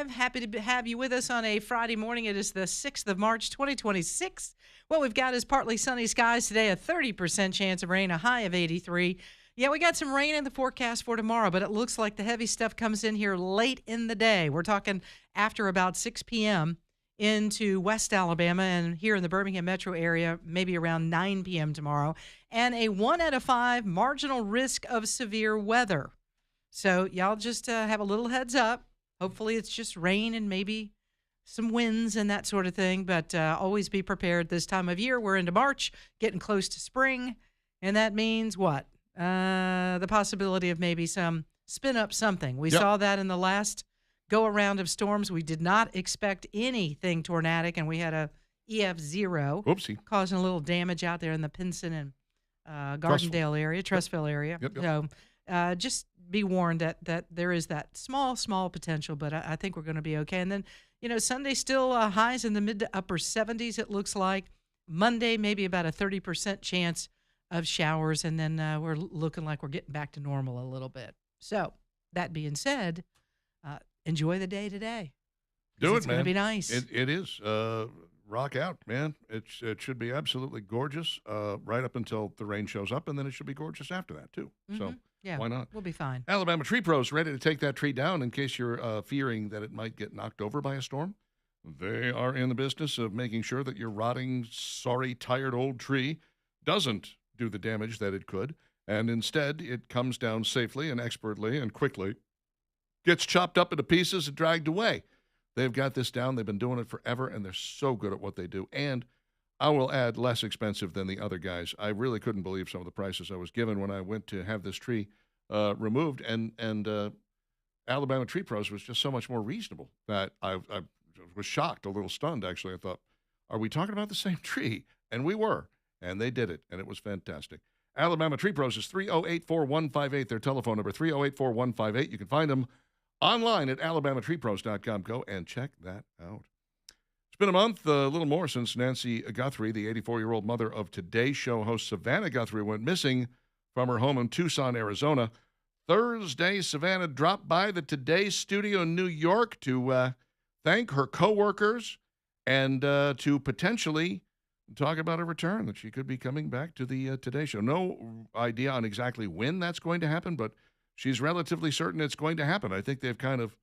5. Happy to have you with us on a Friday morning. It is the 6th of March, 2026. What we've got is partly sunny skies today, a 30% chance of rain, a high of 83. Yeah, we got some rain in the forecast for tomorrow, but it looks like the heavy stuff comes in here late in the day. We're talking after about 6 p.m. into West Alabama and here in the Birmingham metro area, maybe around 9 p.m. tomorrow, and a 1 out of 5 marginal risk of severe weather. So y'all just have a little heads up. Hopefully it's just rain and maybe some winds and that sort of thing, but always be prepared this time of year. We're into March, getting close to spring, and that means what? The possibility of maybe some spin up something. We saw that in the last go-around of storms. We did not expect anything tornadic, and we had a EF0 causing a little damage out there in the Pinson and Gardendale area, Trussville area. So just be warned that there is that small potential, but I think we're going to be okay. And then, Sunday still highs in the mid to upper 70s, it looks like. Monday, maybe about a 30% chance of showers, and then we're looking like we're getting back to normal a little bit. So, that being said, enjoy the day today. Do it, man. It's going to be nice. It is. Rock out, man. It should be absolutely gorgeous right up until the rain shows up, and then it should be gorgeous after that, too. So, why not? We'll be fine. Alabama Tree Pros ready to take that tree down in case you're fearing that it might get knocked over by a storm. They are in the business of making sure that your rotting, sorry, tired old tree doesn't do the damage that it could, and instead it comes down safely and expertly and quickly, gets chopped up into pieces and dragged away. They've got this down. They've been doing it forever, and they're so good at what they do. And I will add, less expensive than the other guys. I really couldn't believe some of the prices I was given when I went to have this tree removed, and Alabama Tree Pros was just so much more reasonable that I was shocked, a little stunned, actually. I thought, are we talking about the same tree? And we were, and they did it, and it was fantastic. Alabama Tree Pros is 308-4158, their telephone number, 308-4158. You can find them online at alabamatreepros.com. Go and check that out. It's been a month, a little more, since Nancy Guthrie, the 84-year-old mother of Today Show host Savannah Guthrie, went missing from her home in Tucson, Arizona. Thursday, Savannah dropped by the Today studio in New York to thank her coworkers and to potentially talk about a return, that she could be coming back to the Today Show. No idea on exactly when that's going to happen, but she's relatively certain it's going to happen. I think they've kind of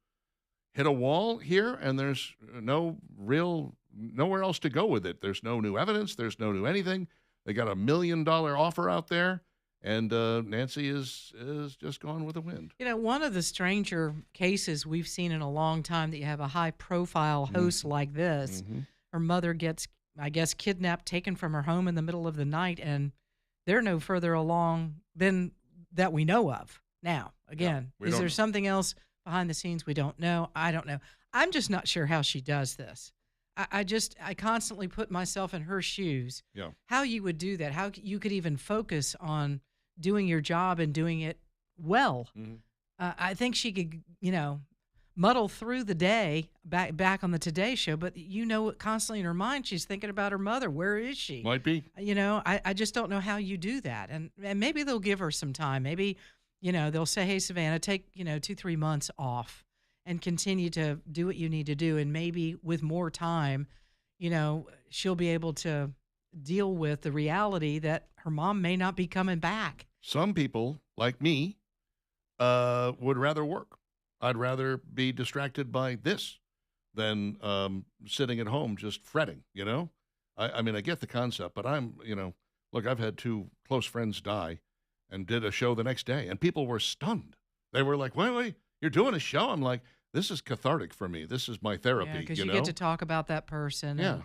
hit a wall here, and there's nowhere else to go with it. There's no new evidence. There's no new anything. They got $1 million offer out there, and Nancy is just gone with the wind. One of the stranger cases we've seen in a long time that you have a high-profile host like this. Her mother gets, I guess, kidnapped, taken from her home in the middle of the night, and they're no further along than that we know of. Now, again, is there something else behind the scenes we don't know? I don't know. I'm just not sure how she does this. I constantly put myself in her shoes. Yeah. How you would do that, how you could even focus on doing your job and doing it well. I think she could, muddle through the day back on the Today Show, but constantly in her mind, she's thinking about her mother. Where is she? Might be. I just don't know how you do that. And maybe they'll give her some time. Maybe, they'll say, hey, Savannah, take, 2-3 months off and continue to do what you need to do. And maybe with more time, she'll be able to deal with the reality that her mom may not be coming back. Some people, like me, would rather work. I'd rather be distracted by this than sitting at home just fretting, I mean, I get the concept, but look, I've had 2 close friends die and did a show the next day, and people were stunned. They were like, wait, you're doing a show? I'm like, this is cathartic for me. This is my therapy, because you get to talk about that person. Yeah. And,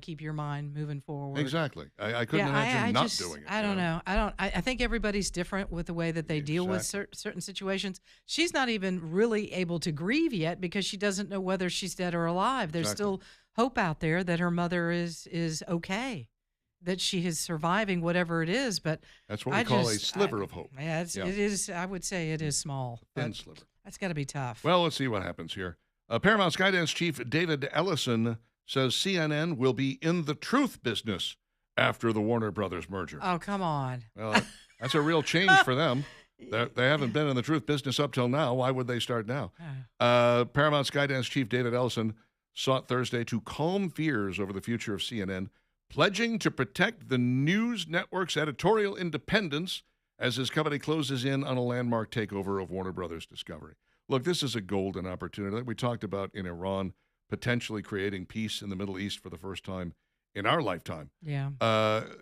keep your mind moving forward. Exactly. I couldn't imagine not doing it. I don't know. I think everybody's different with the way that they deal with certain situations. She's not even really able to grieve yet because she doesn't know whether she's dead or alive. There's still hope out there that her mother is okay, that she is surviving whatever it is. But that's what we call a sliver of hope. Yeah, it is. I would say it is small. Thin sliver. That's got to be tough. Well, let's see what happens here. Paramount Skydance chief David Ellison says CNN will be in the truth business after the Warner Brothers merger. Oh, come on. Well, that's a real change for them. They haven't been in the truth business up till now. Why would they start now? Ah. Paramount Skydance chief David Ellison sought Thursday to calm fears over the future of CNN, pledging to protect the news network's editorial independence as his company closes in on a landmark takeover of Warner Brothers Discovery. Look, this is a golden opportunity that we talked about in Iran, potentially creating peace in the Middle East for the first time in our lifetime. Yeah.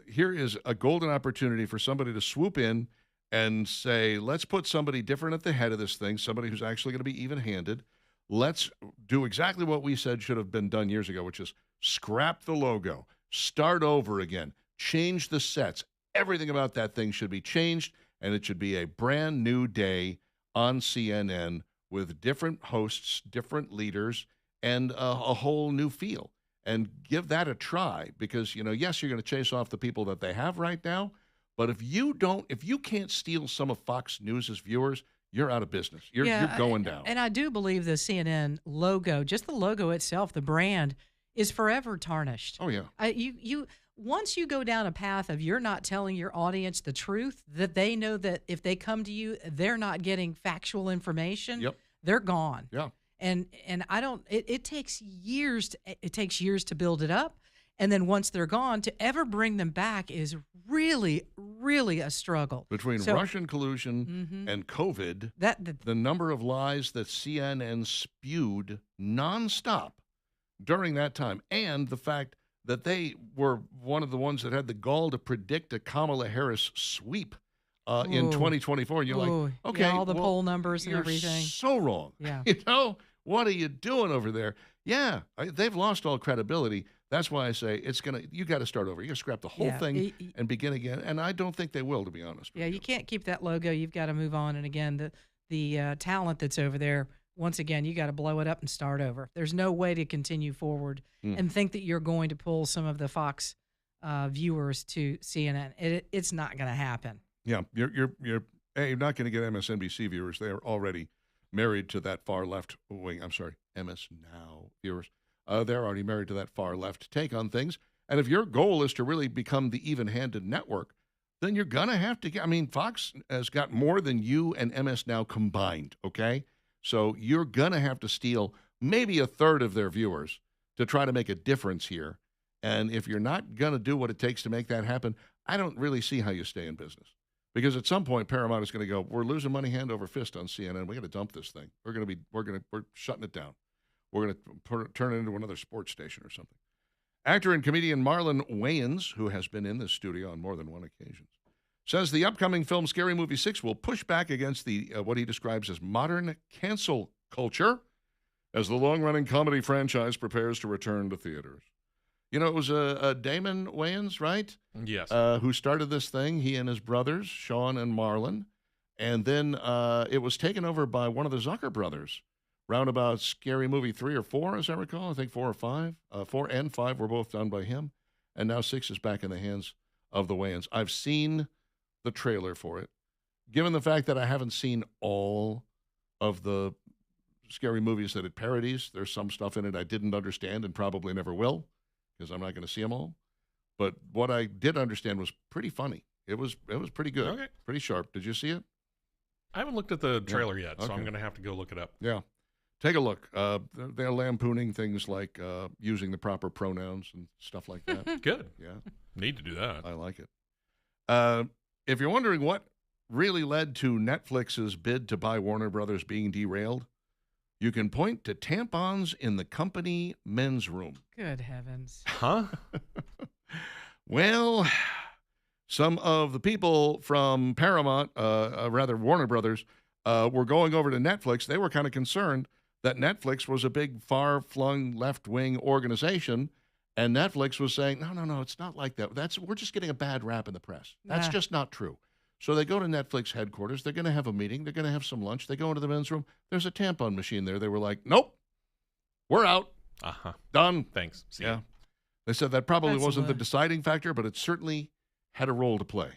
Here is a golden opportunity for somebody to swoop in and say, let's put somebody different at the head of this thing, somebody who's actually going to be even-handed. Let's do exactly what we said should have been done years ago, which is scrap the logo, start over again, change the sets. Everything about that thing should be changed, and it should be a brand new day on CNN with different hosts, different leaders, and a whole new feel. And give that a try because, yes, you're going to chase off the people that they have right now, but if you can't steal some of Fox News' viewers, you're out of business. You're going down. And I do believe the CNN logo, just the logo itself, the brand, is forever tarnished. Oh, yeah. Once you go down a path of you're not telling your audience the truth, that they know that if they come to you, they're not getting factual information, they're gone. Yeah. And I don't. It takes years. It takes years to build it up, and then once they're gone, to ever bring them back is really, really a struggle. Between Russian collusion and COVID, the number of lies that CNN spewed nonstop during that time, and the fact that they were one of the ones that had the gall to predict a Kamala Harris sweep in 2024. And you're like, okay, all the poll numbers and everything. So wrong. Yeah. What are you doing over there? Yeah, they've lost all credibility. That's why I say you got to start over. You got to scrap the whole thing and begin again. And I don't think they will, to be honest. Yeah, you can't keep that logo. You've got to move on. And again, the talent that's over there, once again, you got to blow it up and start over. There's no way to continue forward and think that you're going to pull some of the Fox viewers to CNN. It's not going to happen. Yeah, you're not going to get MSNBC viewers. They are already married to that far left wing. I'm sorry, MS Now viewers. They're already married to that far left take on things. And if your goal is to really become the even-handed network, then you're going to have to Fox has got more than you and MS Now combined, okay? So you're going to have to steal maybe a third of their viewers to try to make a difference here. And if you're not going to do what it takes to make that happen, I don't really see how you stay in business. Because at some point, Paramount is going to go, we're losing money hand over fist on CNN. We got to dump this thing. We're shutting it down. We're going to turn it into another sports station or something. Actor and comedian Marlon Wayans, who has been in this studio on more than one occasion, says the upcoming film Scary Movie 6 will push back against the what he describes as modern cancel culture as the long-running comedy franchise prepares to return to theaters. It was Damon Wayans, right? Yes. Who started this thing, he and his brothers, Sean and Marlon. And then it was taken over by one of the Zucker brothers, round about Scary Movie 3 or 4, as I recall. I think 4 or 5. 4 and 5 were both done by him. And now 6 is back in the hands of the Wayans. I've seen the trailer for it. Given the fact that I haven't seen all of the scary movies that it parodies, there's some stuff in it I didn't understand and probably never will, because I'm not going to see them all. But what I did understand was pretty funny. It was pretty good. Okay. Pretty sharp. Did you see it? I haven't looked at the trailer yet, so I'm going to have to go look it up. Yeah. Take a look. They're lampooning things like using the proper pronouns and stuff like that. Good. Yeah. Need to do that. I like it. If you're wondering what really led to Netflix's bid to buy Warner Brothers being derailed, you can point to tampons in the company men's room. Good heavens. Huh? Well, some of the people from Paramount, Warner Brothers, were going over to Netflix. They were kind of concerned that Netflix was a big, far-flung left-wing organization, and Netflix was saying, no, it's not like that. We're just getting a bad rap in the press. That's just not true. So they go to Netflix headquarters. They're going to have a meeting. They're going to have some lunch. They go into the men's room. There's a tampon machine there. They were like, nope, we're out. Uh-huh. Done. Thanks. See Yeah. ya. They said that probably That's wasn't the what- deciding factor, but it certainly had a role to play.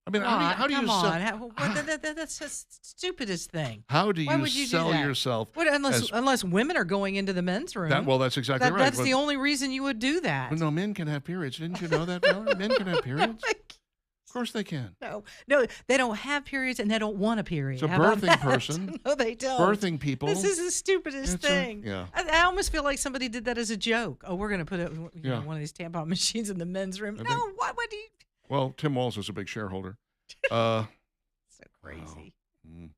I mean, how do you come sell? on. That's the stupidest thing. How do Why you would you do sell that? yourself? Unless women are going into the men's room. Well, that's exactly right. That's but- the only reason you would do that. But no, men can have periods. Didn't you know that, Valerie? Men can have periods. course they can. No, they don't have periods and they don't want a period. It's a How about birthing that? person. No, they don't. Birthing people. This is the stupidest thing. Yeah. I almost feel like somebody did that as a joke. Oh, we're going to put you Yeah. know, one of these tampon machines in the men's room. I No, think- why would you? Well, Tim Walz is a big shareholder. So crazy. Mm.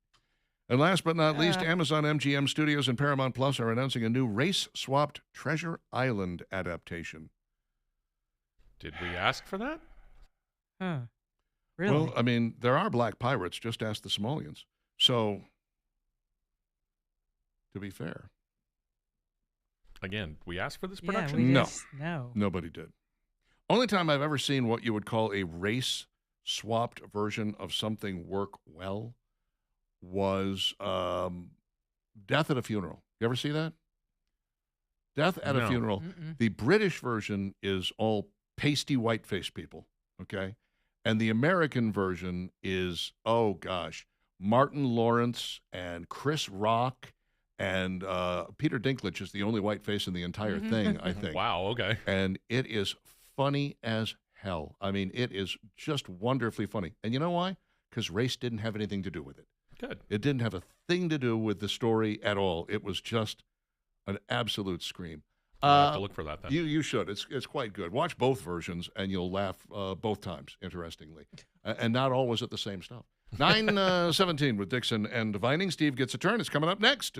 And last but not least, Amazon MGM Studios and Paramount Plus are announcing a new race-swapped Treasure Island adaptation. Did we ask for that? Huh. Really? Well, I mean, there are black pirates. Just ask the Somalians. So, to be fair, Again, we asked for this yeah, production? No. No. nobody did. Only time I've ever seen what you would call a race-swapped version of something work well was Death at a Funeral. You ever see that? Death at a No. Funeral. Mm-mm. The British version is all pasty white-faced people, okay? And the American version is, oh gosh, Martin Lawrence and Chris Rock and Peter Dinklage is the only white face in the entire thing, I think. Wow, okay. And it is funny as hell. I mean, it is just wonderfully funny. And you know why? Because race didn't have anything to do with it. Good. It didn't have a thing to do with the story at all. It was just an absolute scream. I'll have to look for that then. You should. It's quite good. Watch both versions, and you'll laugh both times, interestingly. And not always at the same stuff. 9:17 with Dixon and Vining. Steve gets a turn. It's coming up next.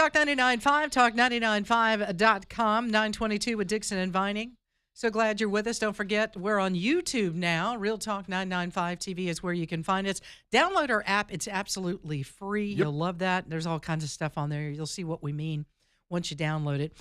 Talk 99.5, talk995.com, 922 with Dixon and Vining. So glad you're with us. Don't forget, we're on YouTube now. Real Talk 995 TV is where you can find us. Download our app. It's absolutely free. Yep. You'll love that. There's all kinds of stuff on there. You'll see what we mean once you download it.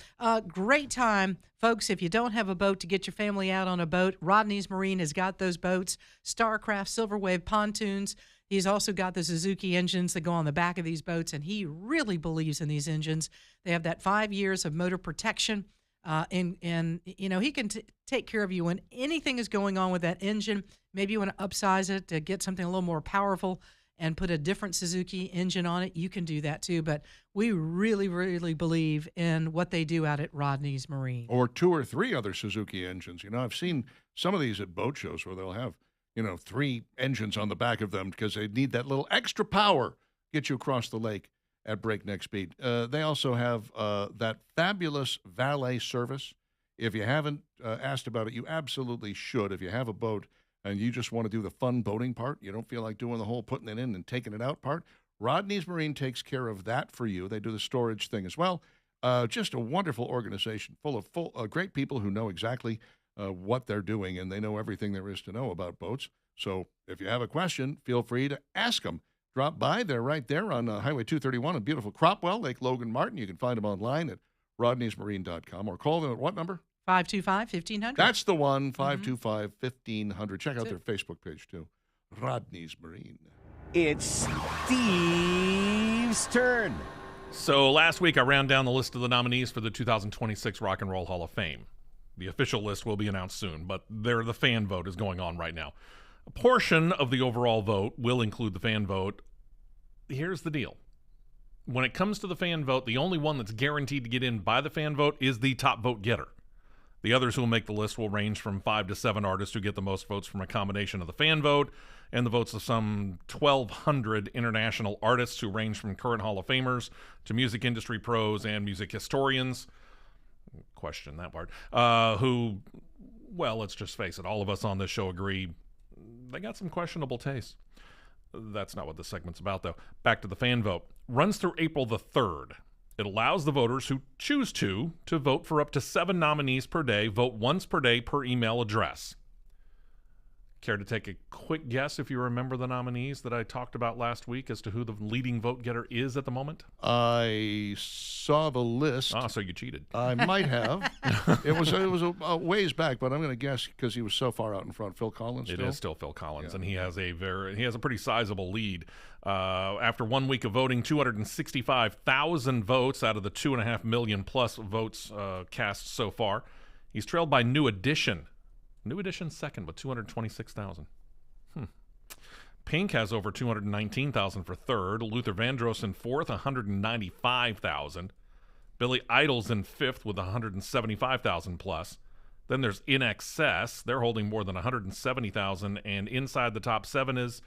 Great time, folks. If you don't have a boat, to get your family out on a boat, Rodney's Marine has got those boats, Starcraft, Silverwave pontoons. He's also got the Suzuki engines that go on the back of these boats, and he really believes in these engines. They have that 5 years of motor protection, and you know, he can take care of you when anything is going on with that engine. Maybe you want to upsize it to get something a little more powerful and put a different Suzuki engine on it. You can do that too, but we really, really believe in what they do out at Rodney's Marine. Or 2 or 3 other Suzuki engines. You know, I've seen some of these at boat shows where they'll have, 3 engines on the back of them because they need that little extra power, get you across the lake at breakneck speed. They also have that fabulous valet service. If you haven't asked about it, you absolutely should. If you have a boat and you just want to do the fun boating part, you don't feel like doing the whole putting it in and taking it out part, Rodney's Marine takes care of that for you. They do the storage thing as well. Just a wonderful organization full of great people who know exactly what they're doing, and they know everything there is to know about boats. So if you have a question, feel free to ask them. Drop by. They're right there on Highway 231 in beautiful Cropwell, Lake Logan Martin. You can find them online at rodneysmarine.com or call them at what number? 525-1500. That's the one, 525-1500. Check out their Facebook page, too. Rodney's Marine. It's Steve's turn. So last week I ran down the list of the nominees for the 2026 Rock and Roll Hall of Fame. The official list will be announced soon, but the fan vote is going on right now. A portion of the overall vote will include the fan vote. Here's the deal. When it comes to the fan vote, the only one that's guaranteed to get in by the fan vote is the top vote getter. The others who will make the list will range from 5 to 7 artists who get the most votes from a combination of the fan vote and the votes of some 1,200 international artists who range from current Hall of Famers to music industry pros and music historians. Question that part. Who, well, let's just face it, all of us on this show agree they got some questionable taste. That's not what this segment's about, though. Back to the fan vote. Runs through April the 3rd. It allows the voters who choose to vote for up to 7 nominees per day, vote once per day per email address. Care to take a quick guess if you remember the nominees that I talked about last week as to who the leading vote getter is at the moment? I saw the list. Ah, so you cheated. I might have. It was a ways back, but I'm going to guess because he was so far out in front. Phil Collins. It is still Phil Collins, Yeah. and he has a pretty sizable lead. After 1 week of voting, 265,000 votes out of the 2.5 million plus votes cast so far. He's trailed by New Edition. New Edition second with 226,000. Pink has over 219,000 for third. Luther Vandross in fourth, 195,000. Billy Idol's in fifth with 175,000 plus. Then there's In Excess. They're holding more than 170,000. And inside the top 7 is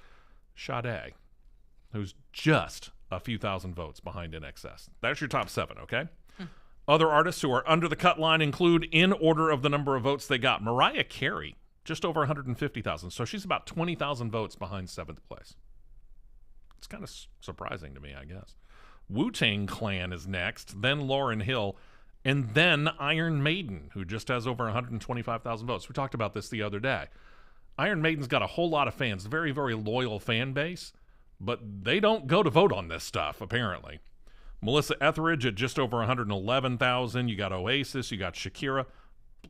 Sade, who's just a few thousand votes behind In Excess. That's your top 7, okay? Other artists who are under the cut line include, in order of the number of votes they got, Mariah Carey, just over 150,000. So she's about 20,000 votes behind 7th place. It's kind of surprising to me, I guess. Wu-Tang Clan is next, then Lauryn Hill, and then Iron Maiden, who just has over 125,000 votes. We talked about this the other day. Iron Maiden's got a whole lot of fans, very, very loyal fan base, but they don't go to vote on this stuff, apparently. Melissa Etheridge at just over 111,000. You got Oasis. You got Shakira.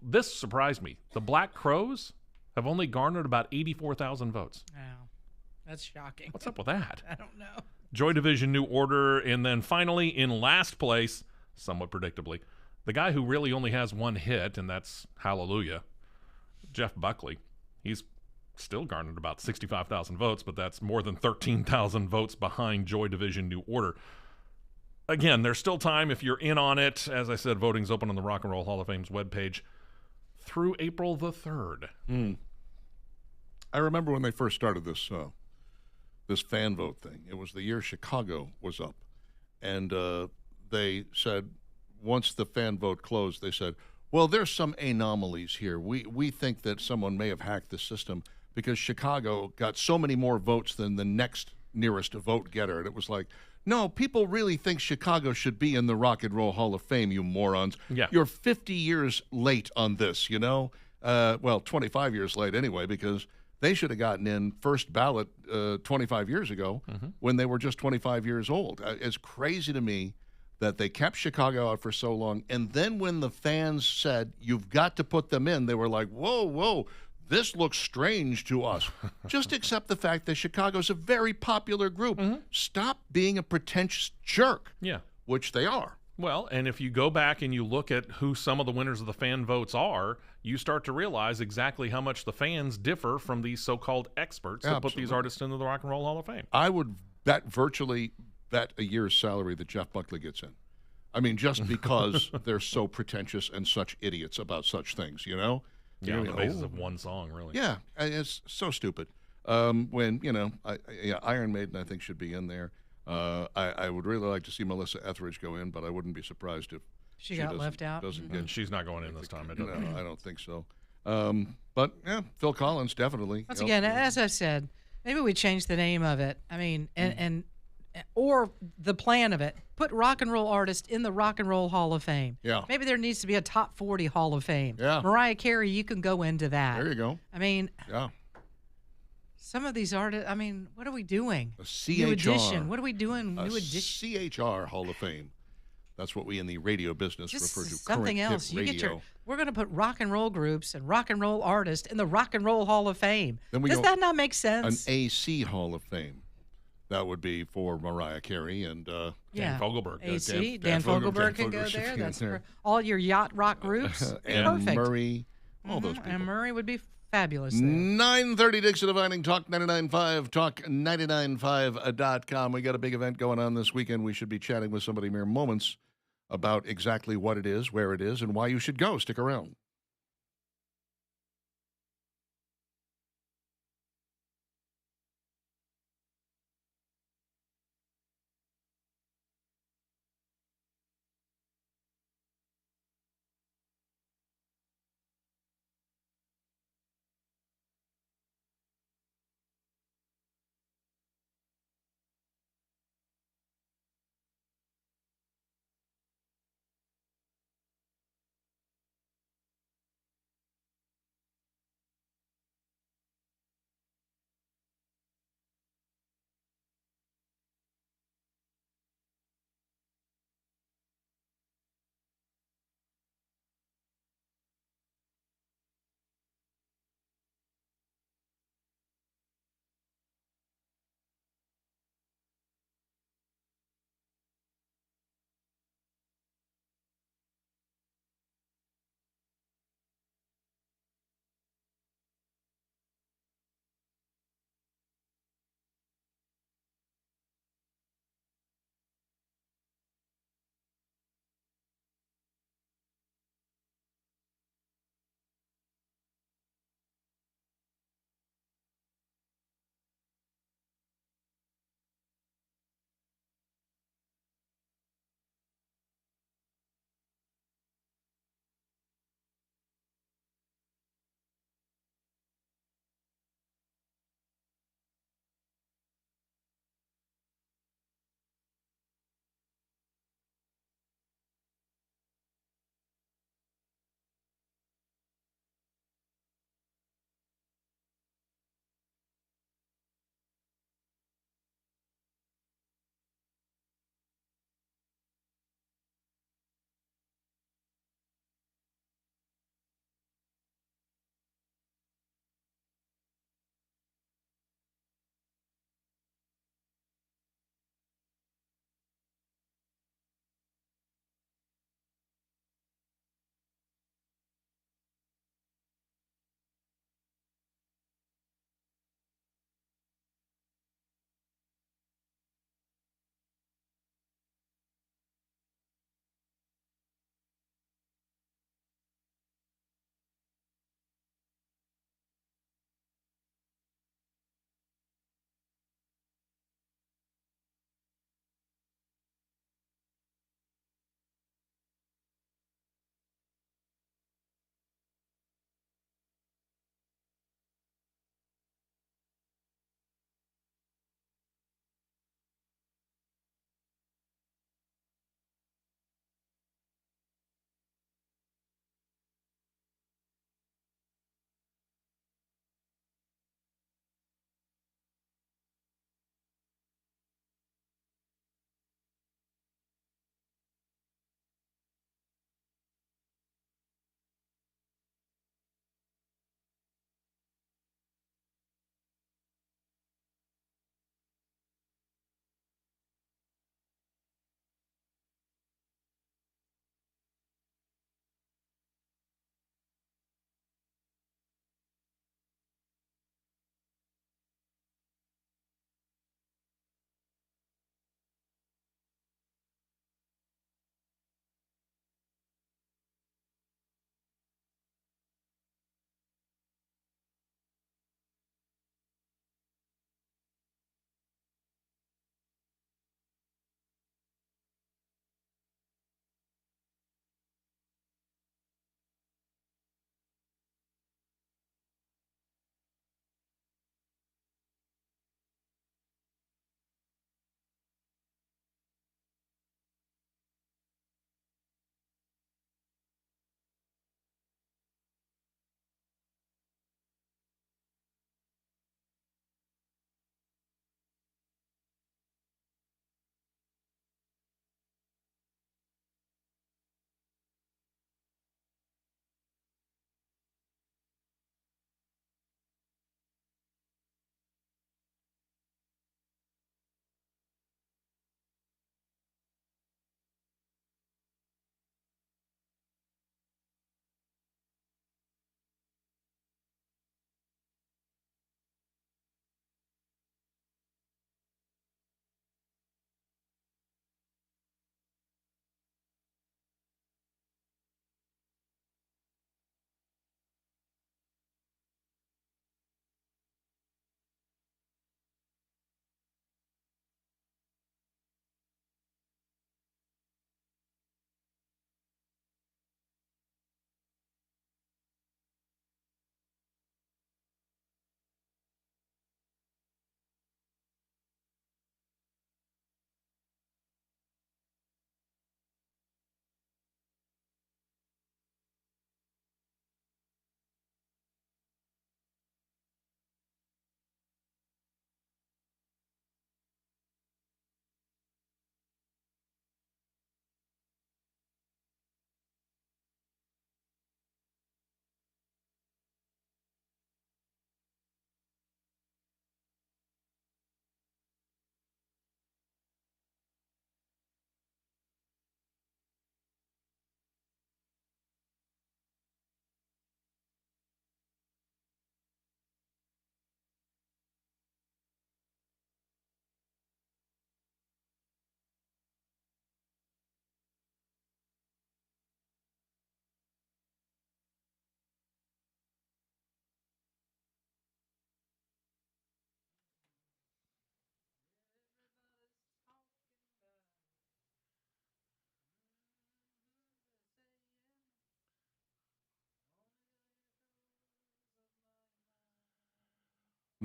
This surprised me. The Black Crowes have only garnered about 84,000 votes. Wow. That's shocking. What's up with that? I don't know. Joy Division, New Order, and then finally in last place, somewhat predictably, the guy who really only has one hit, and that's Hallelujah, Jeff Buckley. He's still garnered about 65,000 votes, but that's more than 13,000 votes behind Joy Division, New Order. Again, there's still time if you're in on it. As I said, voting's open on the Rock and Roll Hall of Fame's webpage through April the 3rd. I remember when they first started this this fan vote thing. It was the year Chicago was up, and they said once the fan vote closed, they said, "Well, there's some anomalies here. We think that someone may have hacked the system because Chicago got so many more votes than the next nearest vote getter." And it was like No, people really think Chicago should be in the Rock and Roll Hall of Fame, you morons. Yeah. You're 50 years late on this, you know? Well, 25 years late anyway, because they should have gotten in first ballot 25 years ago when they were just 25 years old. It's crazy to me that they kept Chicago out for so long. And then when the fans said, you've got to put them in, they were like, whoa, this looks strange to us. Just accept the fact that Chicago's a very popular group. Stop being a pretentious jerk, Yeah. which they are. Well, and if you go back and you look at who some of the winners of the fan votes are, you start to realize exactly how much the fans differ from these so-called experts that put these Absolutely. artists into the Rock and Roll Hall of Fame. I would virtually bet a year's salary that Jeff Buckley gets in. I mean, just because they're so pretentious and such idiots about such things, you know? Yeah, on the You're basis oh. of one song, really. Yeah, it's so stupid. When, you know, Iron Maiden, I think, should be in there. I would really like to see Melissa Etheridge go in, but I wouldn't be surprised if She got left out. Doesn't And get. she's not going in this time. It No, doesn't. I don't think so. But yeah, Phil Collins definitely. Once Yep. again, as I've said, maybe we change the name of it. I mean, or the plan of it. Put rock and roll artist in the Rock and Roll Hall of Fame. Yeah. Maybe there needs to be a top 40 Hall of Fame. Yeah. Mariah Carey, you can go into that. There you go. I mean, Yeah. some of these artists, I mean, what are we doing? A New edition. CHR. What are we doing? A New edition. CHR Hall of Fame. That's what we in the radio business Just refer to. something current else. hit You radio. get your. We're going to put rock and roll groups and rock and roll artists in the Rock and Roll Hall of Fame. Then we Does go- that not make An sense? AC Hall of Fame. That would be for Mariah Carey and Yeah. Fogelberg. AC. Dan Dan Fogelberg can Fogelberg go should there. be in That's there. for all your yacht rock groups. and Perfect. Murray. All those people. And Murray would be fabulous there. 9:30 Dixon Dividing Talk 99.5, talk995.com. We got a big event going on this weekend. We should be chatting with somebody mere moments about exactly what it is, where it is, and why you should go. Stick around.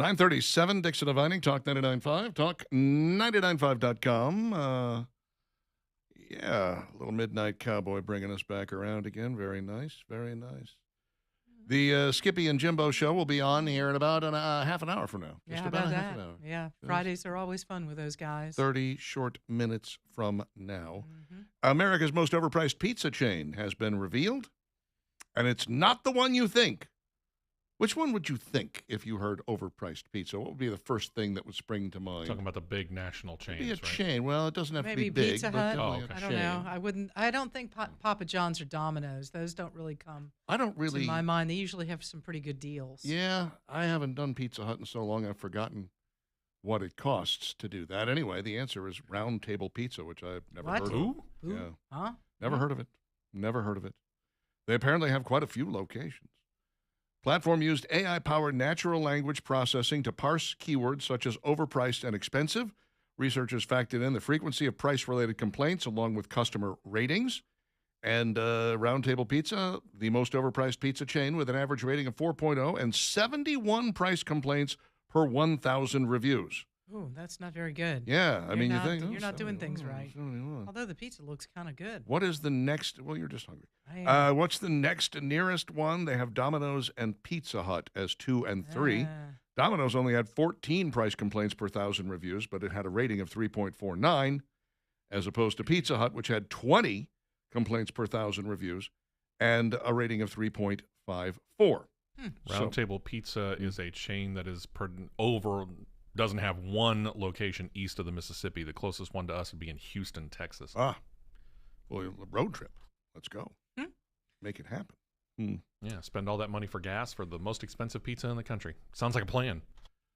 9:37, Dixon and Vining, Talk 99.5, Talk995.com. Yeah, a little Midnight Cowboy bringing us back around again. Very nice, very nice. The Skippy and Jimbo show will be on here in about half an hour from now. Yeah, Just how about about a half that? an hour. Yeah, Yes. Fridays are always fun with those guys. 30 short minutes from now. Mhm. America's most overpriced pizza chain has been revealed, and it's not the one you think. Which one would you think if you heard overpriced pizza? What would be the first thing that would spring to mind? Talking about the big national chains, Maybe a right? chain. Well, it doesn't have Maybe to be big. Pizza but Hut. definitely Oh, a okay. I don't know. chain. I don't think Papa John's or Domino's. Those don't really come I don't to really. my mind. They usually have some pretty good deals. Yeah, I haven't done Pizza Hut in so long I've forgotten what it costs to do that. Anyway, the answer is Round Table Pizza, which I've never What? heard of. Who? Ooh, Yeah. Huh? Never heard of it. Never heard of it. They apparently have quite a few locations. Platform used AI-powered natural language processing to parse keywords such as overpriced and expensive. Researchers factored in the frequency of price-related complaints along with customer ratings. And Round Table Pizza, the most overpriced pizza chain with an average rating of 4.0 and 71 price complaints per 1,000 reviews. Ooh, that's not very good. Yeah, I mean, not- you think you're not doing things right. 71. Although the pizza looks kind of good. What is the next? Well, you're just hungry. I am. What's the next nearest one? They have Domino's and Pizza Hut as 2 and 3. Domino's only had 14 price complaints per 1,000 reviews, but it had a rating of 3.49, as opposed to Pizza Hut, which had 20 complaints per 1,000 reviews and a rating of 3.54. Round Table Pizza is a chain that is doesn't have one location east of the Mississippi. The closest one to us would be in Houston, Texas. Well, road trip. Let's go. Hmm. Make it happen. Yeah, spend all that money for gas for the most expensive pizza in the country. Sounds like a plan.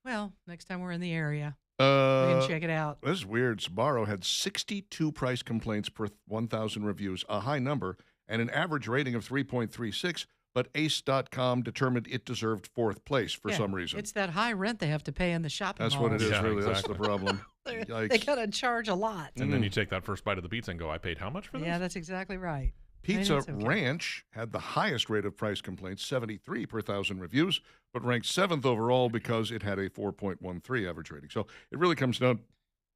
Well, next time we're in the area, we can check it out. This is weird. Sbarro had 62 price complaints per 1,000 reviews, a high number, and an average rating of 3.36, but Ace.com determined it deserved 4th place for Yeah, some reason. It's that high rent they have to pay in the shopping That's malls. what it is, Yeah, really. exactly. That's the problem. They Yikes. got to charge a lot. And then you take that first bite of the pizza and go, I paid how much for this? Yeah, that's exactly right. Pizza It's okay. Ranch had the highest rate of price complaints, 73 per 1,000 reviews, but ranked 7th overall because it had a 4.13 average rating. So it really comes down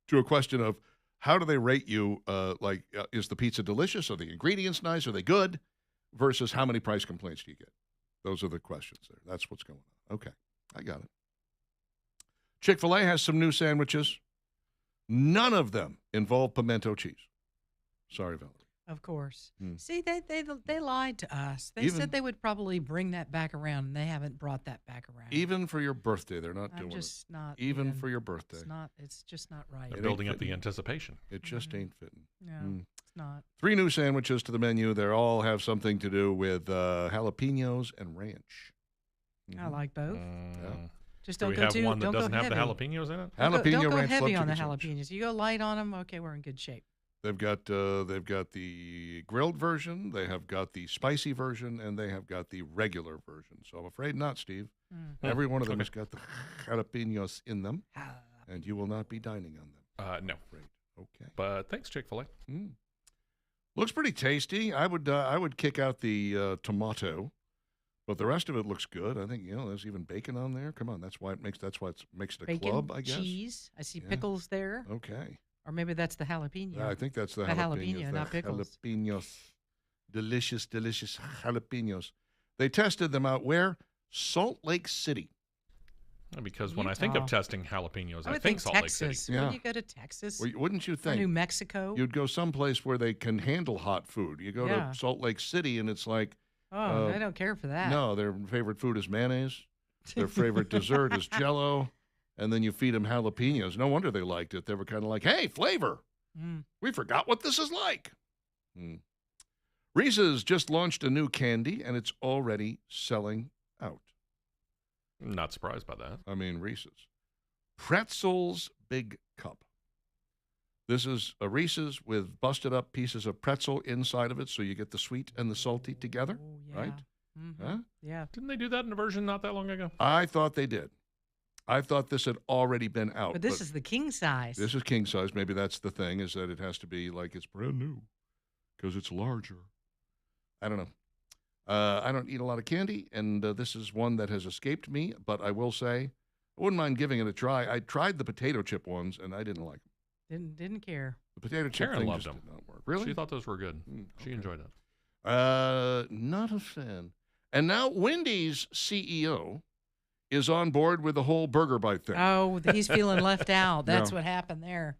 to a question of how do they rate you? Is the pizza delicious? Are the ingredients nice? Are they good? Versus how many price complaints do you get? Those are the questions there. That's what's going on. Okay, I got it. Chick-fil-A has some new sandwiches. None of them involve pimento cheese. Sorry, Valerie. Of course. Hmm. See, they lied to us. They Even- said they would probably bring that back around, and they haven't brought that back around. Even for your birthday, they're not I'm doing just not. it. Even for your birthday. It's not. It's just not right. They're It building ain't up the fitting. anticipation. It just Mhm. ain't fitting. No, Mm. it's not. 3 new sandwiches to the menu. They all have something to do with jalapenos and ranch. I Mhm. like both. Just Do don't we go have too. one that don't doesn't go have heavy. the jalapenos in it? Jalapeno don't go ranch heavy love on the chicken sandwich. jalapenos. You go light on them. Okay, we're in good shape. They've got the grilled version, they have got the spicy version, and they have got the regular version. So I'm afraid not, Steve. Mm. Every one of them Okay. has got the jalapenos in them, Ah. and you will not be dining on them. No. Afraid. Okay. But thanks, Chick-fil-A. Mm. Looks pretty tasty. I would kick out the tomato, but the rest of it looks good. I think there's even bacon on there. Come on, that's why it makes it a Bacon, club. I guess. cheese. I see Yeah. pickles there, Okay. or maybe that's the jalapeno. Yeah, I think that's the The jalapenos. jalapeno, not pickles. Jalapenos. Delicious, delicious jalapenos. They tested them out where? Salt Lake City. Because when I think of Utah. testing jalapenos, I I would think think Salt Texas. Lake City. Yeah. When you go to Texas, Wouldn't you or New think? Mexico. You'd go someplace where they can handle hot food. You go Yeah. to Salt Lake City, and it's like, Oh, Uh, I don't care for that. no, their favorite food is mayonnaise. Their favorite dessert is Jell-O, and then you feed them jalapenos. No wonder they liked it. They were kind of like, hey, flavor. Mm. We forgot what this is like. Reese's just launched a new candy, and it's already selling out. Not surprised by that. I mean, Reese's. Pretzel's Big Cup. This is a Reese's with busted up pieces of pretzel inside of it, so you get the sweet and the salty together, Oh, yeah. right? Mhm. Huh? Yeah. Didn't they do that in a version not that long ago? I thought they did. I thought this had already been out. But this is the king size. This is king size. Maybe that's the thing, is that it has to be like it's brand new because it's larger. I don't know. I don't eat a lot of candy, and this is one that has escaped me, but I will say, I wouldn't mind giving it a try. I tried the potato chip ones, and I didn't like them. Didn't care. The potato chip Karen thing loved just them. did not work. Really? She thought those were good. She okay. enjoyed it. Not a fan. And now Wendy's CEO is on board with the whole burger bite thing. Oh, he's feeling left out. That's what happened there.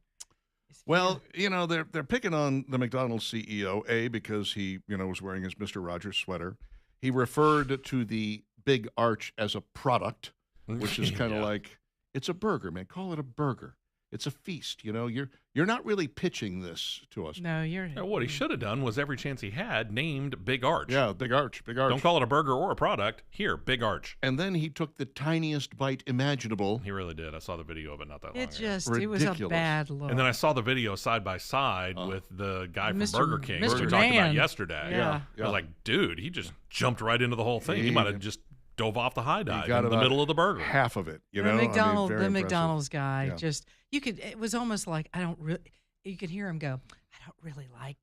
Well, they're picking on the McDonald's CEO, because he, was wearing his Mr. Rogers sweater. He referred to the Big Arch as a product, which is kind of like, it's a burger, man. Call it a burger. It's a feast. You're not really pitching this to us. No, you're. Yeah, what he should have done was every chance he had named Big Arch. Yeah, Big Arch. Don't call it a burger or a product. Here, Big Arch. And then he took the tiniest bite imaginable. He really did. I saw the video of it not that long ago. It was a bad look. And then I saw the video side by side with the guy from Burger King who we Mr. talked about Man. yesterday. Yeah. I was like, dude, he just jumped right into the whole thing. He might have just dove off the high dive in the middle of the burger. Half of it, The McDonald's guy it was almost like, you could hear him go, I don't really like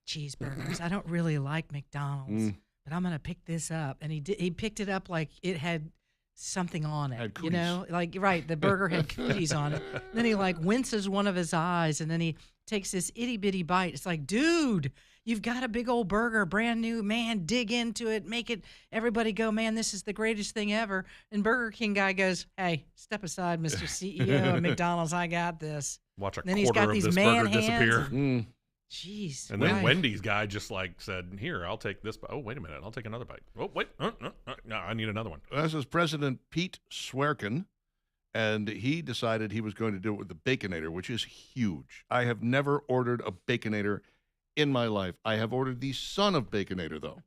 cheeseburgers. I don't really like McDonald's, but I'm going to pick this up. And he picked it up like it had something on it, like, the burger had cooties on it. And then he winces one of his eyes, and then he takes this itty bitty bite. It's like, dude, you've got a big old burger, brand new, man, dig into it, make it, everybody go, man, this is the greatest thing ever. And Burger King guy goes, hey, step aside, Mr. CEO of McDonald's, I got this. Watch a Then he's quarter got of these this man burger disappear. hands. Jeez. And then Wendy's guy just said, here, I'll take this. Oh, wait a minute. I'll take another bite. Oh, wait. No, I need another one. This is President Pete Swerken, and he decided he was going to do it with the Baconator, which is huge. I have never ordered a Baconator in my life. I have ordered the son of Baconator, though.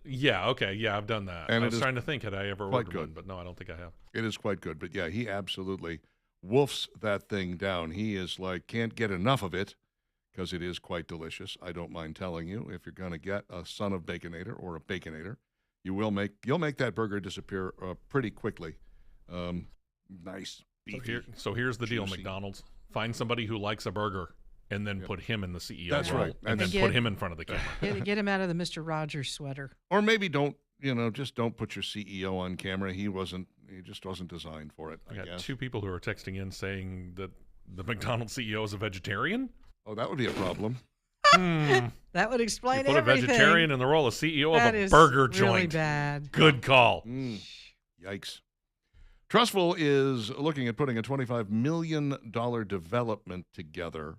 Yeah, okay. Yeah, I've done that. And I was trying to think, had I ever ordered one? But no, I don't think I have. It is quite good. But, yeah, he absolutely woofs that thing down. He is can't get enough of it, because it is quite delicious. I don't mind telling you, if you're going to get a son of Baconator or a Baconator, you'll make that burger disappear pretty quickly. Nice, beefy. So here's the deal, juicy. McDonald's. Find somebody who likes a burger, and then put him in the CEO That's role, right. and then put him in front of the camera. Get him out of the Mr. Rogers sweater. Or maybe don't put your CEO on camera. He just wasn't designed for it, I got guess. 2 people who are texting in saying that the McDonald's CEO is a vegetarian. Oh, that would be a problem. That would explain put everything. a vegetarian in the role of CEO That of a is burger really joint. Bad. Good call. Yikes. Trustful is looking at putting a $25 million development together,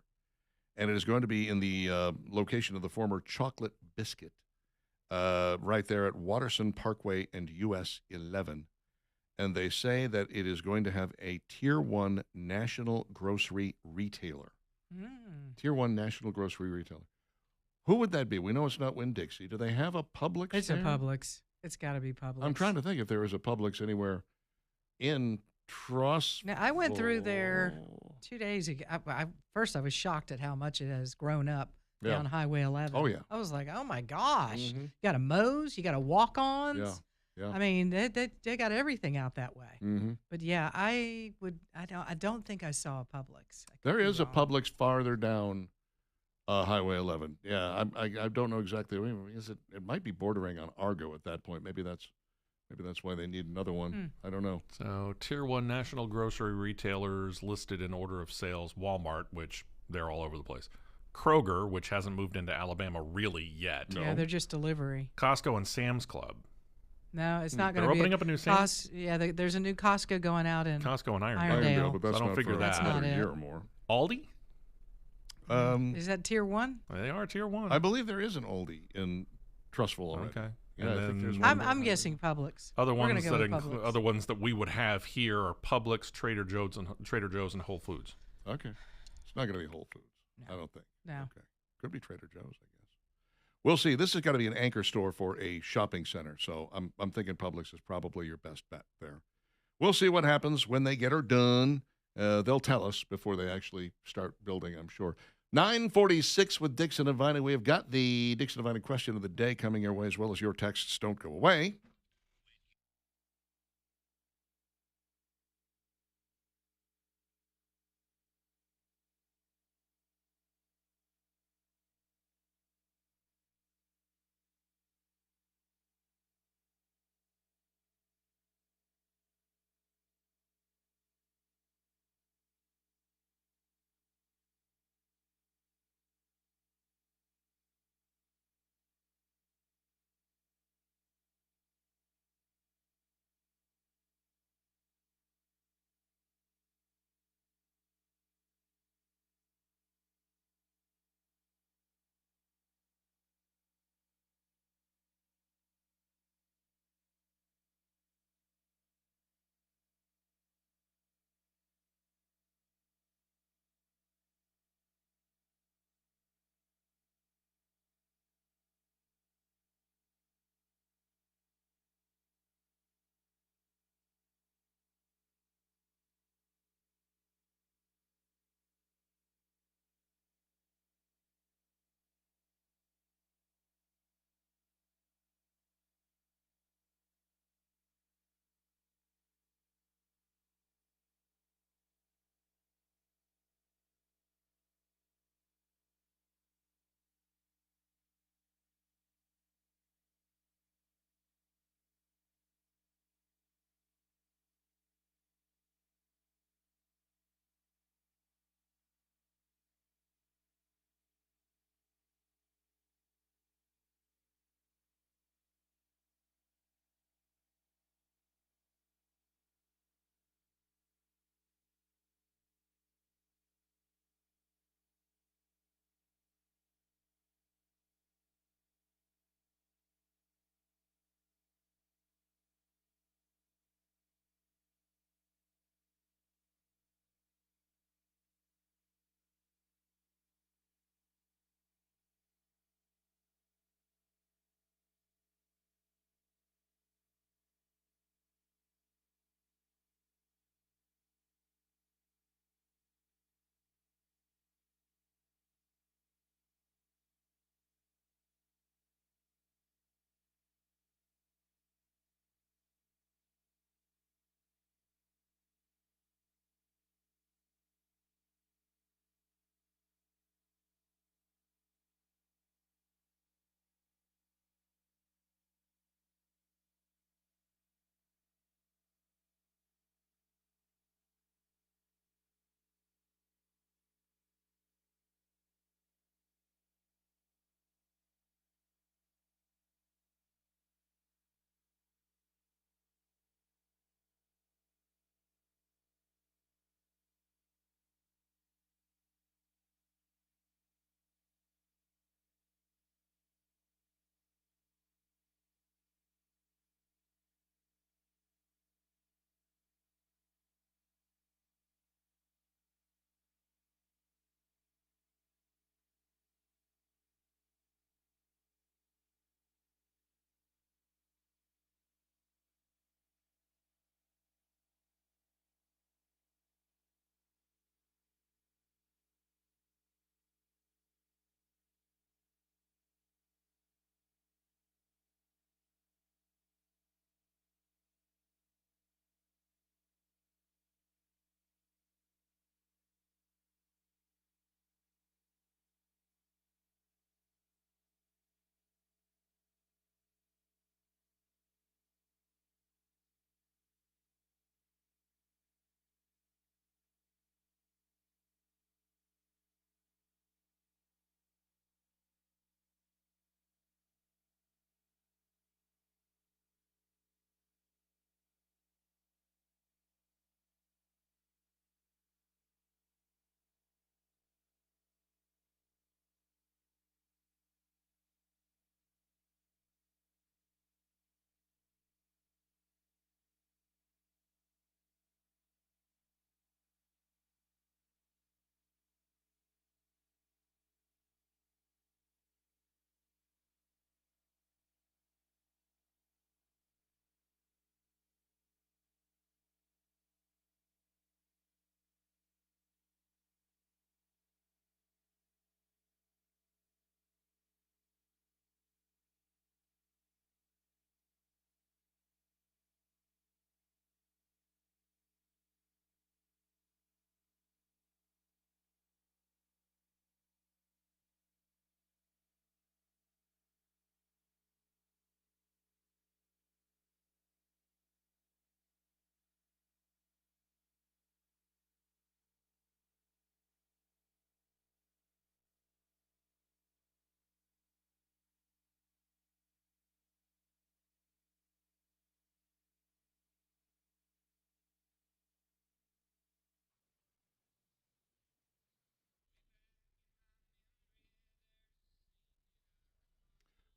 and it is going to be in the location of the former Chocolate Biscuit, right there at Watterson Parkway and US 11. And they say that it is going to have a Tier 1 national grocery retailer. Tier 1 national grocery retailer. Who would that be? We know it's not Winn-Dixie. Do they have a Publix? It's there? a Publix. It's got to be Publix. I'm trying to think if there is a Publix anywhere in Trustful. Now, I went through there 2 days ago. First, I was shocked at how much it has grown up down Highway 11. Oh, yeah. I was like, oh, my gosh. Mm-hmm. You got a Moe's. You got a Walk-Ons. Yeah. I mean, they got everything out that way. Mm-hmm. But yeah, I don't think I saw a Publix. There is a Publix farther down Highway 11. Yeah, I don't know exactly. It might be bordering on Argo at that point. Maybe that's why they need another one. I don't know. So Tier 1 national grocery retailers listed in order of sales: Walmart, which they're all over the place; Kroger, which hasn't moved into Alabama really yet; Yeah, they're just delivery. Costco and Sam's Club. No, it's not going to be. They're opening up a new Sam's. There's a new Costco going out in Costco and Irondale. But that's I don't not figure for that. another That's not year it. or more. Aldi? Is that Tier 1? They are Tier 1. I believe there is an Aldi in Trustful already. Okay. Yeah, And I think there's then- one. I'm guessing Publix. Other We're gonna ones go that with Publix. other ones that we would have here are Publix, Trader Joe's, and Whole Foods. Okay. It's not going to be Whole Foods. I don't think. No. Okay. Could be Trader Joe's, I guess. We'll see. This has got to be an anchor store for a shopping center, so I'm thinking Publix is probably your best bet there. We'll see what happens when they get her done. They'll tell us before they actually start building, I'm sure. 9:46 with Dixon and Viney. We have got the Dixon and Viney question of the day coming your way, as well as your texts. Don't go away.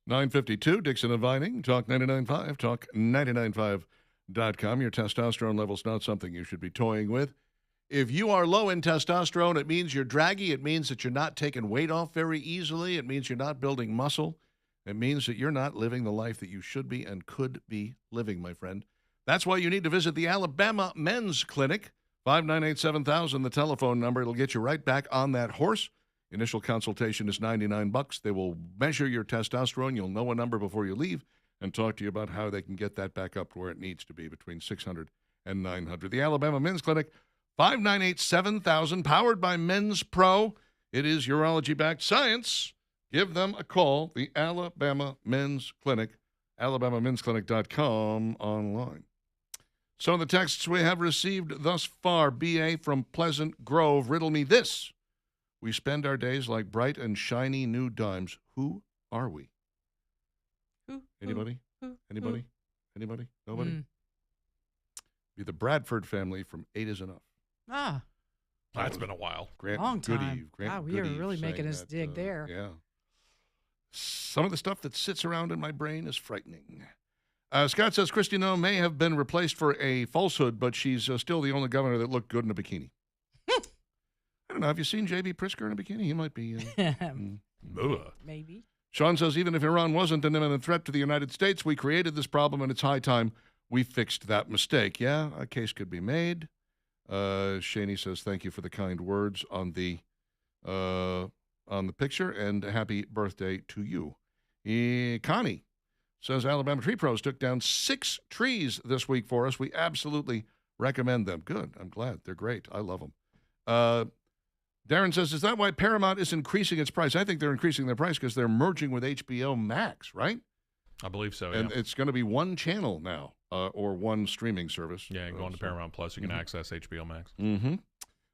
9:52, Dixon and Vining, Talk 99.5, talk995.com. Your testosterone level's not something you should be toying with. If you are low in testosterone, it means you're draggy. It means that you're not taking weight off very easily. It means you're not building muscle. It means that you're not living the life that you should be and could be living, my friend. That's why you need to visit the Alabama Men's Clinic. 598-7000, the telephone number. It'll get you right back on that horse. Initial consultation is $99. They will measure your testosterone. You'll know a number before you leave and talk to you about how they can get that back up to where it needs to be, between 600 and 900. The Alabama Men's Clinic, 598-7000, powered by Men's Pro. It is urology-backed science. Give them a call, the Alabama Men's Clinic, alabamamensclinic.com online. Some of the texts we have received thus far. B.A. from Pleasant Grove, riddle me this. We spend our days like bright and shiny new dimes. Who are we? Anybody? Anybody? Anybody? Nobody? Be the Bradford family from 8 is Enough. Ah, That's been a while. Grant long time. Goody. Grant Wow, we are Goody really sang making us that, dig there. Yeah. Some of the stuff that sits around in my brain is frightening. Scott says Kristi Noem may have been replaced for a falsehood, but she's still the only governor that looked good in a bikini. I don't know. Have you seen J.B. Pritzker in a bikini? He might be. Maybe. Sean says even if Iran wasn't an imminent threat to the United States, we created this problem, and it's high time we fixed that mistake. Yeah, a case could be made. Shaney says thank you for the kind words on the picture, and happy birthday to you. Connie says Alabama Tree Pros took down 6 trees this week for us. We absolutely recommend them. Good. I'm glad. They're great. I love them. Darren says, is that why Paramount is increasing its price? I think they're increasing their price because they're merging with HBO Max, right? I believe so, And yeah. it's going to be one channel now, or one streaming service. Yeah, going to Paramount Plus, you can access HBO Max. Mm-hmm.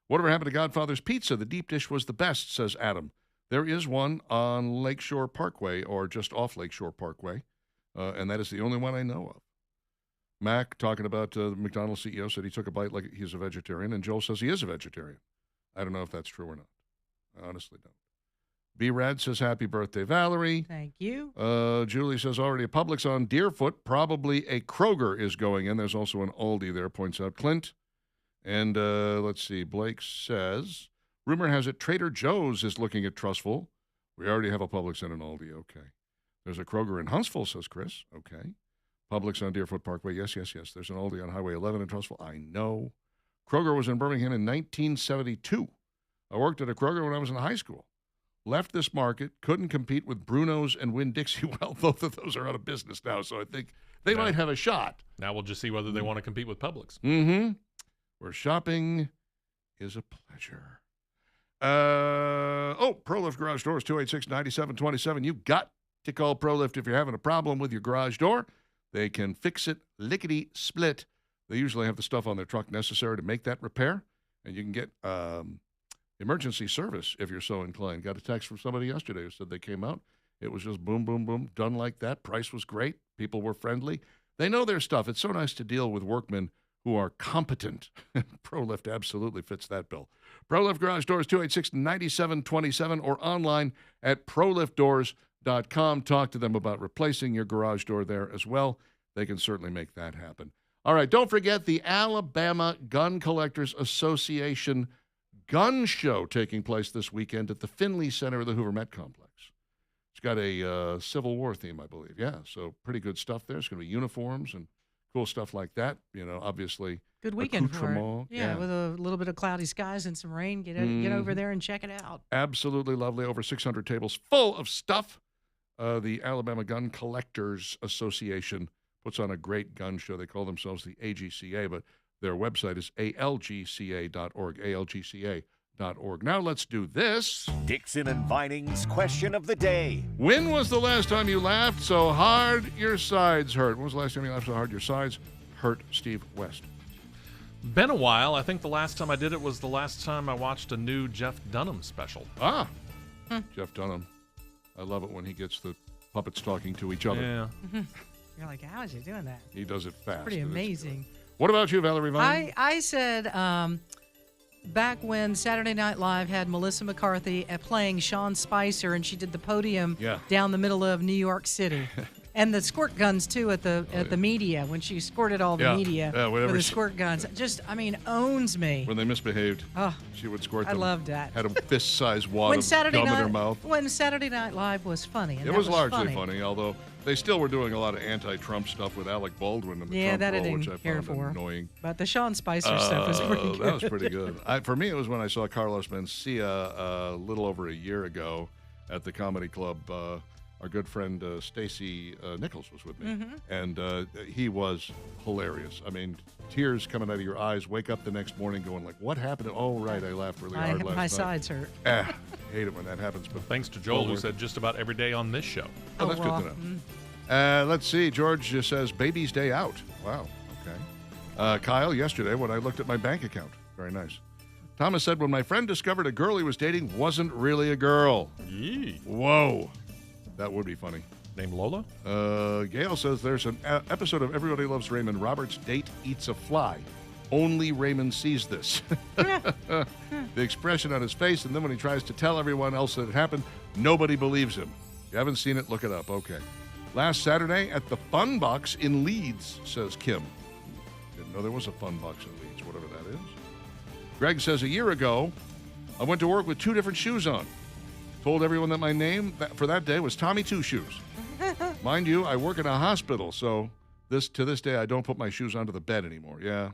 Whatever happened to Godfather's Pizza? The deep dish was the best, says Adam. There is one on Lakeshore Parkway, or just off Lakeshore Parkway, and that is the only one I know of. Mac, talking about the McDonald's CEO, said he took a bite like he's a vegetarian, and Joel says he is a vegetarian. I don't know if that's true or not. I honestly don't. B-Rad says, happy birthday, Valerie. Thank you. Julie says, already a Publix on Deerfoot. Probably a Kroger is going in. There's also an Aldi there, points out Clint. And let's see, Blake says, rumor has it Trader Joe's is looking at Trustful. We already have a Publix and an Aldi. Okay. There's a Kroger in Huntsville, says Chris. Okay. Publix on Deerfoot Parkway. Yes. There's an Aldi on Highway 11 in Trustful. I know. Kroger was in Birmingham in 1972. I worked at a Kroger when I was in high school. Left this market, couldn't compete with Bruno's and Winn-Dixie. Well, both of those are out of business now, so I think they might have a shot. Now we'll just see whether they want to compete with Publix. Mm-hmm. Where shopping is a pleasure. ProLift Garage Doors, 286-9727. You've got to call ProLift if you're having a problem with your garage door. They can fix it lickety-split. They usually have the stuff on their truck necessary to make that repair, and you can get emergency service if you're so inclined. Got a text from somebody yesterday who said they came out. It was just boom, boom, boom, done like that. Price was great. People were friendly. They know their stuff. It's so nice to deal with workmen who are competent. ProLift absolutely fits that bill. ProLift Garage Doors, 286-9727, or online at proliftdoors.com. Talk to them about replacing your garage door there as well. They can certainly make that happen. All right, don't forget the Alabama Gun Collectors Association gun show taking place this weekend at the Finley Center of the Hoover Met Complex. It's got a Civil War theme, I believe. Yeah, so pretty good stuff there. It's going to be uniforms and cool stuff like that. You know, obviously. Good weekend for it. accoutrement. Yeah, with a little bit of cloudy skies and some rain. Get over there and check it out. Absolutely lovely. Over 600 tables full of stuff. The Alabama Gun Collectors Association puts on a great gun show. They call themselves the AGCA, but their website is algca.org, algca.org. Now let's do this. Dixon and Vining's question of the day. When was the last time you laughed so hard your sides hurt? When was the last time you laughed so hard your sides hurt, Steve West? Been a while. I think the last time I did it was the last time I watched a new Jeff Dunham special. Jeff Dunham. I love it when he gets the puppets talking to each other. Yeah. You're like, how is he doing that? He does it fast. Pretty and it's amazing. good. What about you, Valerie Vine? I said back when Saturday Night Live had Melissa McCarthy playing Sean Spicer, and she did the podium down the middle of New York City. And the squirt guns, too, at the media, when she squirted all the media with the squirt guns. Just, owns me. When they misbehaved, she would squirt them. I loved that. Had a fist-sized wad of gum in her mouth. When Saturday Night Live was funny. And it was largely funny, although they still were doing a lot of anti-Trump stuff with Alec Baldwin in the Trump that role, I didn't which I care found for. annoying. But the Sean Spicer stuff was pretty good. That was pretty good. For me, it was when I saw Carlos Mencia a little over a year ago at the Comedy Club. Our good friend Stacy Nichols was with me, and he was hilarious. I mean, tears coming out of your eyes. Wake up the next morning going like, "What happened?" Oh, right, I laughed really hard last night. My sides hurt. Hate it when that happens. But Thanks to Joel, who said just about every day on this show. Oh, that's good to know. Let's see. George just says, "Baby's day out." Wow. Okay. Kyle, yesterday when I looked at my bank account, very nice. Thomas said, "When my friend discovered a girl he was dating wasn't really a girl." Yee. Whoa. That would be funny. Named Lola? Gail says there's an episode of Everybody Loves Raymond. Robert's date eats a fly. Only Raymond sees this. The expression on his face, and then when he tries to tell everyone else that it happened, nobody believes him. If you haven't seen it, look it up. Okay. Last Saturday at the Fun Box in Leeds, says Kim. Didn't know there was a Fun Box in Leeds, whatever that is. Greg says, a year ago, I went to work with 2 different shoes on. Told everyone that my name for that day was Tommy Two Shoes. Mind you, I work in a hospital, so to this day I don't put my shoes onto the bed anymore. Yeah.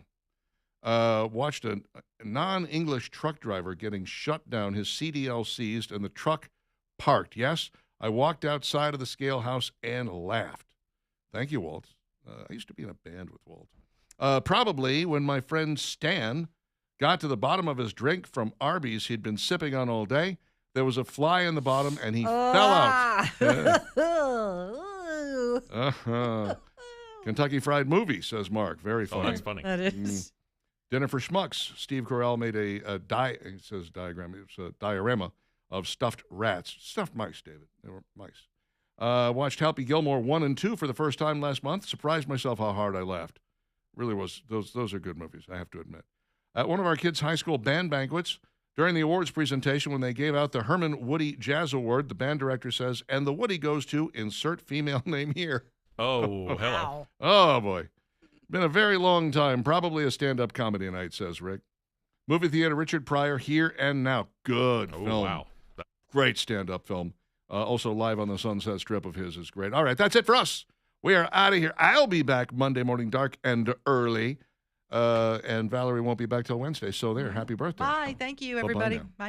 Watched a non-English truck driver getting shut down, his CDL seized, and the truck parked. Yes, I walked outside of the scale house and laughed. Thank you, Walt. I used to be in a band with Walt. Probably when my friend Stan got to the bottom of his drink from Arby's he'd been sipping on all day, there was a fly in the bottom, and he fell out. Kentucky Fried Movie, says Mark. Very funny. Oh, that's funny. That is. Dinner for Schmucks. Steve Carell made it says diagram. It's a diorama of stuffed rats. Stuffed mice, David. They were mice. Watched Happy Gilmore 1 and 2 for the first time last month. Surprised myself how hard I laughed. Really was. Those are good movies, I have to admit. At one of our kids' high school band banquets, during the awards presentation, when they gave out the Herman Woody Jazz Award, the band director says, and the Woody goes to insert female name here. Oh, hello. Wow. Oh, boy. Been a very long time. Probably a stand-up comedy night, says Rick. Movie theater, Richard Pryor, Here and Now. Good film. Wow. Great stand-up film. Also live on the Sunset Strip of his is great. All right, that's it for us. We are out of here. I'll be back Monday morning, dark and early. And Valerie won't be back till Wednesday. So there, happy birthday. Bye. Thank you, Bye-bye everybody. now. Bye.